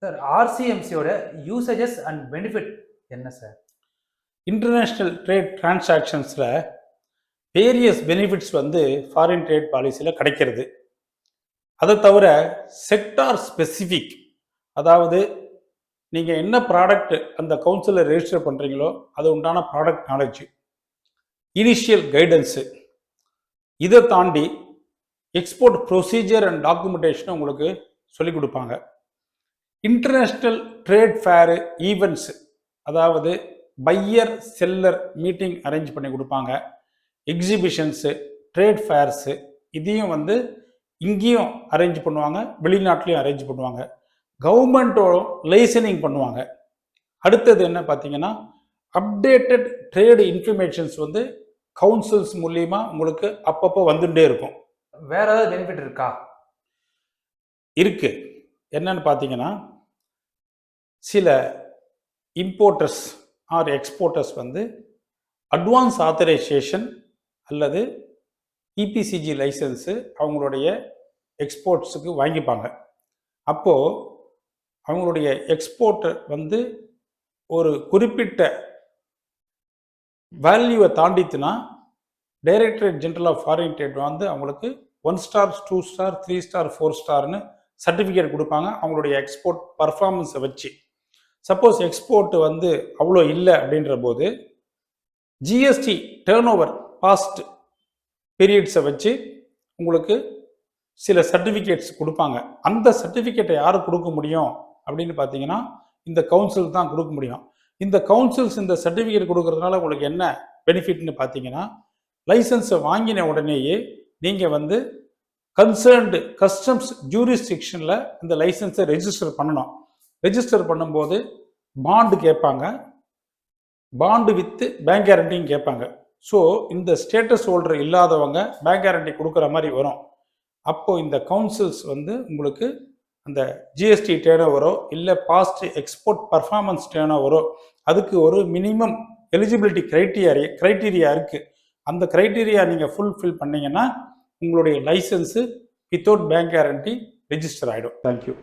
Sir, ஆர்சிஎம்சியோட usages and benefit என்ன sir? International trade டிரான்சாக்ஷன்ஸில் வேரியஸ் பெனிஃபிட்ஸ் ஃபாரின் ட்ரேட் பாலிசியில் கிடைக்கிறது. அதை தவிர செக்டார் ஸ்பெசிஃபிக், அதாவது நீங்கள் என்ன ப்ராடக்ட் அந்த கவுன்சிலில் ரெஜிஸ்டர் பண்ணுறீங்களோ அது உண்டான ப்ராடக்ட் நாலேஜ், இனிஷியல் கைடன்ஸு, இதை தாண்டி எக்ஸ்போர்ட் ப்ரொசீஜர் அண்ட் டாக்குமெண்டேஷனை உங்களுக்கு சொல்லிக் கொடுப்பாங்க. இன்டர்நேஷ்னல் ட்ரேட் ஃபேரு ஈவெண்ட்ஸு, அதாவது பையர் செல்லர் மீட்டிங் அரேஞ்ச் பண்ணி கொடுப்பாங்க. எக்ஸிபிஷன்ஸு, ட்ரேட் ஃபேர்ஸு, இதையும் இங்கேயும் அரேஞ்ச் பண்ணுவாங்க, வெளிநாட்டிலையும் அரேஞ்ச் பண்ணுவாங்க. கவர்மெண்ட்டோட லைசனிங் பண்ணுவாங்க. அடுத்தது என்ன பார்த்தீங்கன்னா, அப்டேட்டட் ட்ரேடு இன்ஃபர்மேஷன்ஸ் கவுன்சில்ஸ் மூலியமா உங்களுக்கு அப்பப்போ வந்துட்டே இருக்கும். வேற ஏதாவது பெனிஃபிட் இருக்கா? இருக்கு. என்னன்னு பார்த்தீங்கன்னா, சில importers or exporters advance authorisation அல்லது இபிசிஜி லைசன்ஸு அவங்களுடைய எக்ஸ்போர்ட்ஸுக்கு வாங்கிப்பாங்க. அப்போது அவங்களுடைய எக்ஸ்போர்ட்டை ஒரு குறிப்பிட்ட வேல்யூவை தாண்டித்துனா directorate general of foreign trade அவங்களுக்கு 1 ஸ்டார், 2 ஸ்டார், 3 ஸ்டார், 4 ஸ்டார்னு சர்டிஃபிகேட் கொடுப்பாங்க அவங்களுடைய எக்ஸ்போர்ட் பர்ஃபார்மன்ஸை வச்சு. சப்போஸ் எக்ஸ்போர்ட் அவ்வளோ இல்லை அப்படின்ற போது ஜிஎஸ்டி டேர்ன் ஓவர் பாஸ்ட் பீரியட்ஸை வச்சு உங்களுக்கு சில சர்டிஃபிகேட்ஸ் கொடுப்பாங்க. அந்த சர்டிஃபிகேட்டை யார் கொடுக்க முடியும் அப்படின்னு பார்த்தீங்கன்னா, இந்த கவுன்சில் தான் கொடுக்க முடியும். இந்த கவுன்சில்ஸ் இந்த சர்டிஃபிகேட் கொடுக்கறதுனால உங்களுக்கு என்ன பெனிஃபிட்னு பார்த்தீங்கன்னா, லைசன்ஸை வாங்கின உடனேயே நீங்கள் கன்சர்ன்டு கஸ்டம்ஸ் ஜூரிஸ்டிக்ஷனில் இந்த லைசன்ஸை ரெஜிஸ்டர் பண்ணணும். ரெஜிஸ்டர் பண்ணும்போது பாண்டு கேட்பாங்க, பாண்டு வித்து பேங்க் கேரண்டியும் கேட்பாங்க. ஸோ இந்த ஸ்டேட்டஸ் ஹோல்டர் இல்லாதவங்க பேங்க் கேரண்டி கொடுக்குற மாதிரி வரும். அப்போது இந்த கவுன்சில்ஸ் உங்களுக்கு அந்த ஜிஎஸ்டி டேர்ன் ஓவரோ இல்லை பாஸ்ட் எக்ஸ்போர்ட் பர்ஃபார்மன்ஸ் டேர்ன் ஓவரோ அதுக்கு ஒரு மினிமம் எலிஜிபிலிட்டி க்ரைட்டீரியா இருக்குது. அந்த க்ரைட்டீரியா நீங்கள் ஃபுல்ஃபில் பண்ணிங்கன்னா உங்களுடைய licence without bank guarantee register ஆகிடும். தேங்க்யூ.